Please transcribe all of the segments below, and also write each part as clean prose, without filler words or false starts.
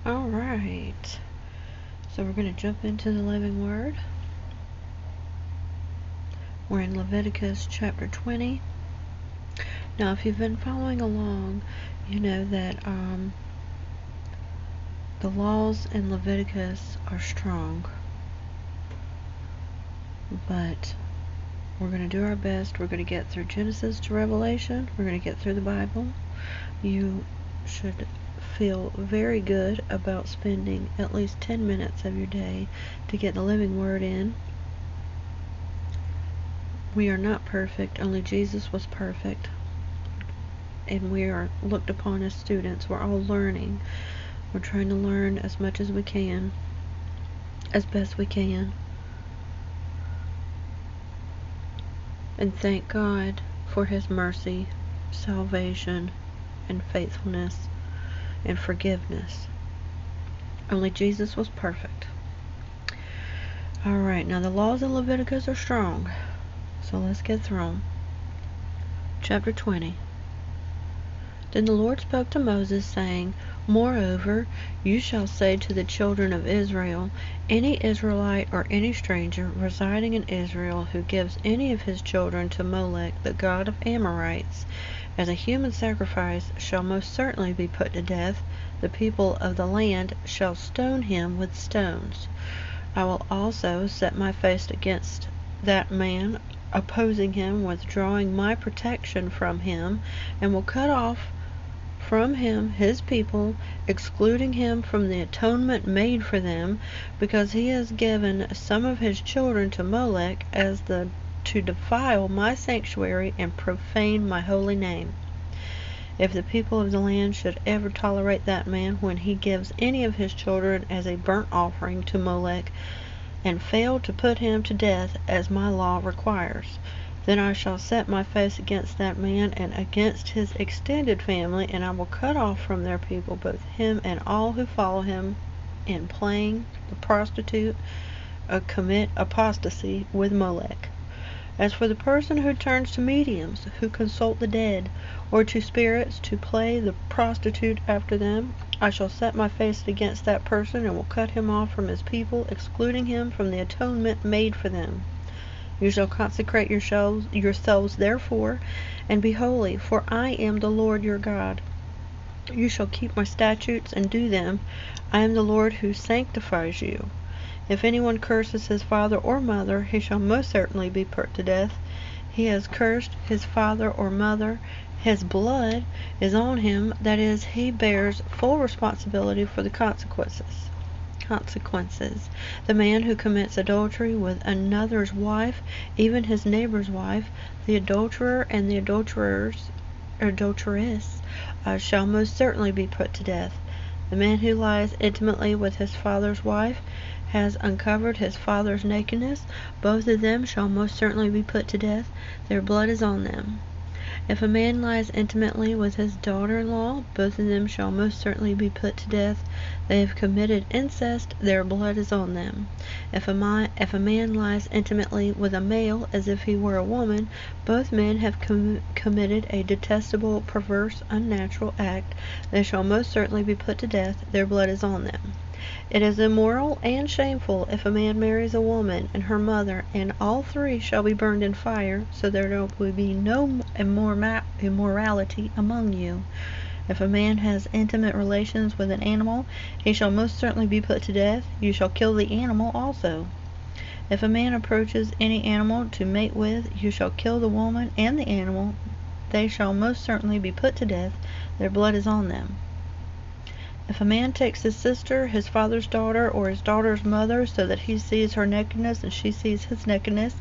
Alright, so we're going to jump into the living word. We're in Leviticus chapter 20. Now, if you've been following along, you know that the laws in Leviticus are strong. But we're going to do our best. We're going to get through Genesis to Revelation. We're going to get through the Bible. You should feel very good about spending at least 10 minutes of your day to get the living word in. We are not perfect. Only Jesus was perfect. And we are looked upon as students. We're all learning. We're trying to learn as much as we can, as best we can. And thank God for His mercy, salvation, and faithfulness, and forgiveness. Only Jesus was perfect. Alright, now the laws in Leviticus are strong, so let's get through them. Chapter 20. Then the Lord spoke to Moses, saying, Moreover, you shall say to the children of Israel, any Israelite or any stranger residing in Israel who gives any of his children to Molech, the god of Amorites, as a human sacrifice, shall most certainly be put to death. The people of the land shall stone him with stones. I will also set my face against that man, opposing him, withdrawing my protection from him, and will cut off from him his people, excluding him from the atonement made for them, because he has given some of his children to Molech to defile my sanctuary and profane my holy name. If the people of the land should ever tolerate that man when he gives any of his children as a burnt offering to Molech, and fail to put him to death as my law requires, then I shall set my face against that man and against his extended family, and I will cut off from their people both him and all who follow him in playing the prostitute, commit apostasy with Molech. As for the person who turns to mediums, who consult the dead, or to spirits to play the prostitute after them, I shall set my face against that person and will cut him off from his people, excluding him from the atonement made for them. You shall consecrate yourselves therefore, and be holy, for I am the Lord your God. You shall keep my statutes and do them. I am the Lord who sanctifies you. If anyone curses his father or mother, he shall most certainly be put to death. He has cursed his father or mother. His blood is on him, that is, he bears full responsibility for the consequences. The man who commits adultery with another's wife, even his neighbor's wife, the adulterer and the adulteress, shall most certainly be put to death. The man who lies intimately with his father's wife has uncovered his father's nakedness. Both of them shall most certainly be put to death. Their blood is on them. If a man lies intimately with his daughter-in-law, both of them shall most certainly be put to death. They have committed incest, their blood is on them. If a man lies intimately with a male as if he were a woman, both men have committed a detestable, perverse, unnatural act. They shall most certainly be put to death, their blood is on them. It is immoral and shameful if a man marries a woman and her mother, and all three shall be burned in fire, so there will be no immorality among you. If a man has intimate relations with an animal, he shall most certainly be put to death. You shall kill the animal also. If a man approaches any animal to mate with, you shall kill the woman and the animal. They shall most certainly be put to death. Their blood is on them. If a man takes his sister, his father's daughter, or his daughter's mother, so that he sees her nakedness and she sees his nakedness,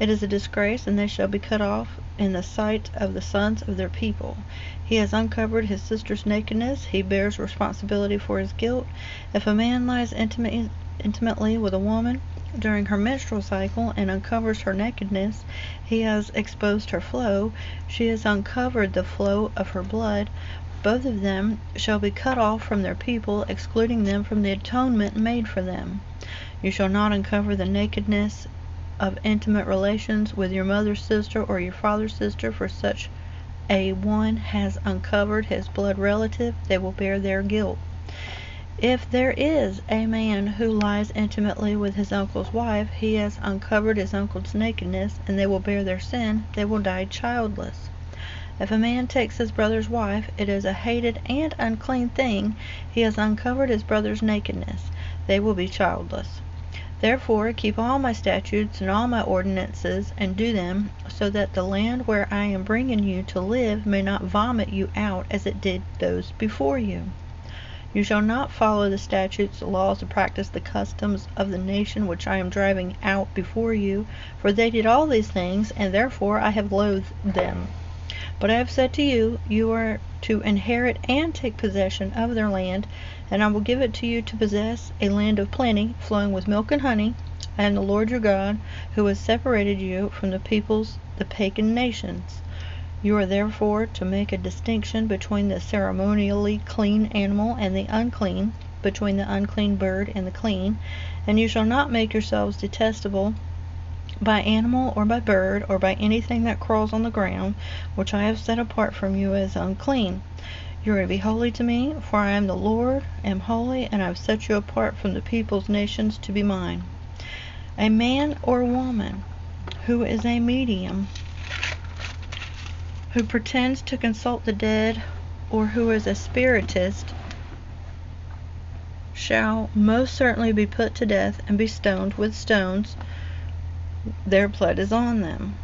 it is a disgrace, and they shall be cut off in the sight of the sons of their people. He has uncovered his sister's nakedness, he bears responsibility for his guilt. If a man lies intimately with a woman during her menstrual cycle and uncovers her nakedness, he has exposed her flow, she has uncovered the flow of her blood. Both of them shall be cut off from their people, excluding them from the atonement made for them. You shall not uncover the nakedness of intimate relations with your mother's sister or your father's sister, for such a one has uncovered his blood relative. They will bear their guilt. If there is a man who lies intimately with his uncle's wife, he has uncovered his uncle's nakedness, and they will bear their sin, they will die childless. If a man takes his brother's wife, it is a hated and unclean thing, he has uncovered his brother's nakedness, they will be childless. Therefore keep all my statutes and all my ordinances, and do them, so that the land where I am bringing you to live may not vomit you out as it did those before you. You shall not follow the statutes, the laws, or practice the customs of the nation which I am driving out before you, for they did all these things, and therefore I have loathed them. But I have said to you, you are to inherit and take possession of their land, and I will give it to you to possess, a land of plenty, flowing with milk and honey. I am the Lord your God, who has separated you from the peoples, the pagan nations. You are therefore to make a distinction between the ceremonially clean animal and the unclean, between the unclean bird and the clean, and you shall not make yourselves detestable by animal or by bird or by anything that crawls on the ground, which I have set apart from you as unclean. You are to be holy to me, for I am the Lord, am holy, and I have set you apart from the peoples, nations, to be mine. A man or woman who is a medium, who pretends to consult the dead, or who is a spiritist, shall most certainly be put to death and be stoned with stones. Their blood is on them.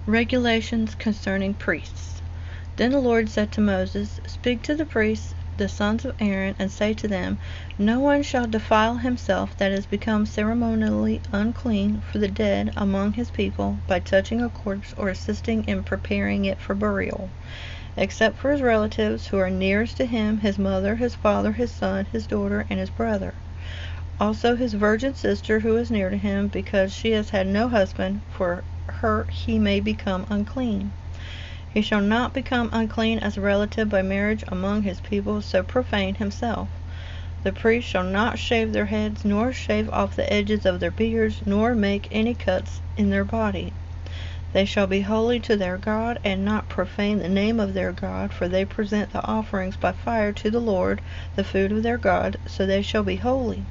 Regulations concerning priests. Then the Lord said to Moses, Speak to the priests, the sons of Aaron, and say to them, No one shall defile himself that is become ceremonially unclean for the dead among his people by touching a corpse or assisting in preparing it for burial, except for his relatives who are nearest to him, his mother, his father, his son, his daughter, and his brother. Also his virgin sister who is near to him, because she has had no husband, for her he may become unclean. He shall not become unclean as a relative by marriage among his people, so profane himself. The priest shall not shave their heads, nor shave off the edges of their beards, nor make any cuts in their body. They shall be holy to their God, and not profane the name of their God, for they present the offerings by fire to the Lord, the food of their God, so they shall be holy.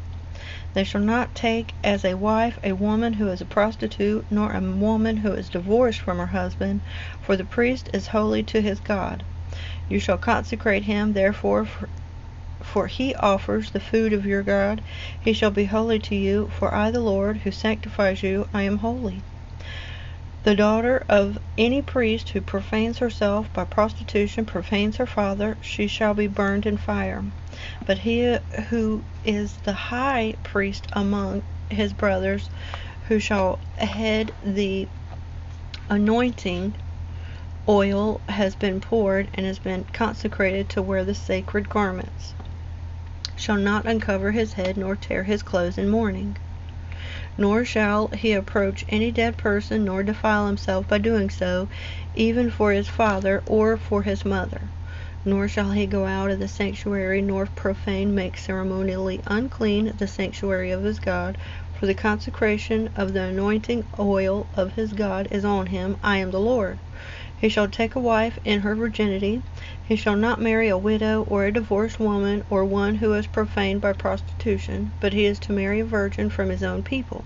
They shall not take as a wife a woman who is a prostitute, nor a woman who is divorced from her husband, for the priest is holy to his God. You shall consecrate him, therefore, for he offers the food of your God. He shall be holy to you, for I, the Lord, who sanctifies you, I am holy. The daughter of any priest who profanes herself by prostitution, profanes her father, she shall be burned in fire. But he who is the high priest among his brothers, who shall head the anointing oil, has been poured and has been consecrated to wear the sacred garments, shall not uncover his head nor tear his clothes in mourning. Nor shall he approach any dead person, nor defile himself by doing so, even for his father or for his mother. Nor shall he go out of the sanctuary, nor profane, make ceremonially unclean the sanctuary of his God, for the consecration of the anointing oil of his God is on him. I am the Lord. He shall take a wife in her virginity. He shall not marry a widow or a divorced woman or one who is profaned by prostitution, but he is to marry a virgin from his own people,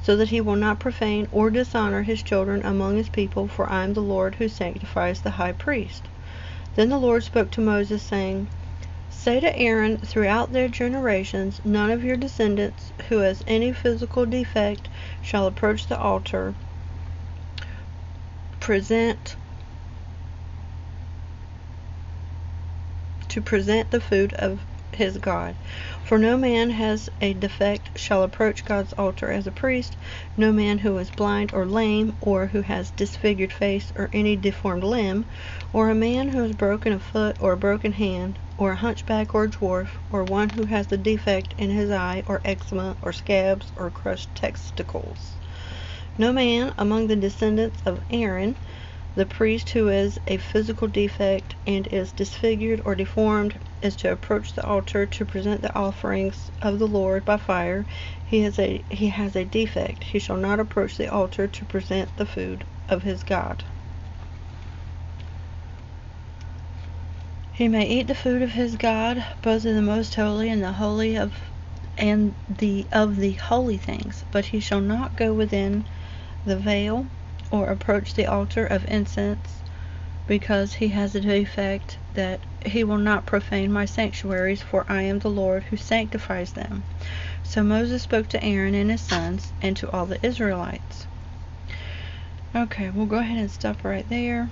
so that he will not profane or dishonor his children among his people, for I am the Lord who sanctifies the high priest. Then the Lord spoke to Moses, saying, Say to Aaron, throughout their generations, none of your descendants who has any physical defect shall approach the altar, present the food of his God. For no man has a defect shall approach God's altar as a priest, no man who is blind or lame, or who has disfigured face or any deformed limb, or a man who has broken a foot or a broken hand, or a hunchback or a dwarf, or one who has a defect in his eye, or eczema, or scabs, or crushed testicles. No man among the descendants of Aaron, the priest, who has a physical defect and is disfigured or deformed, is to approach the altar to present the offerings of the Lord by fire. He has a defect. He shall not approach the altar to present the food of his God. He may eat the food of his God, both in the most holy and the holy of the holy things, but he shall not go within the veil or approach the altar of incense, because he has a defect, that he will not profane my sanctuaries, for I am the Lord who sanctifies them. So Moses spoke to Aaron and his sons, and to all the Israelites. Okay, we'll go ahead and stop right there.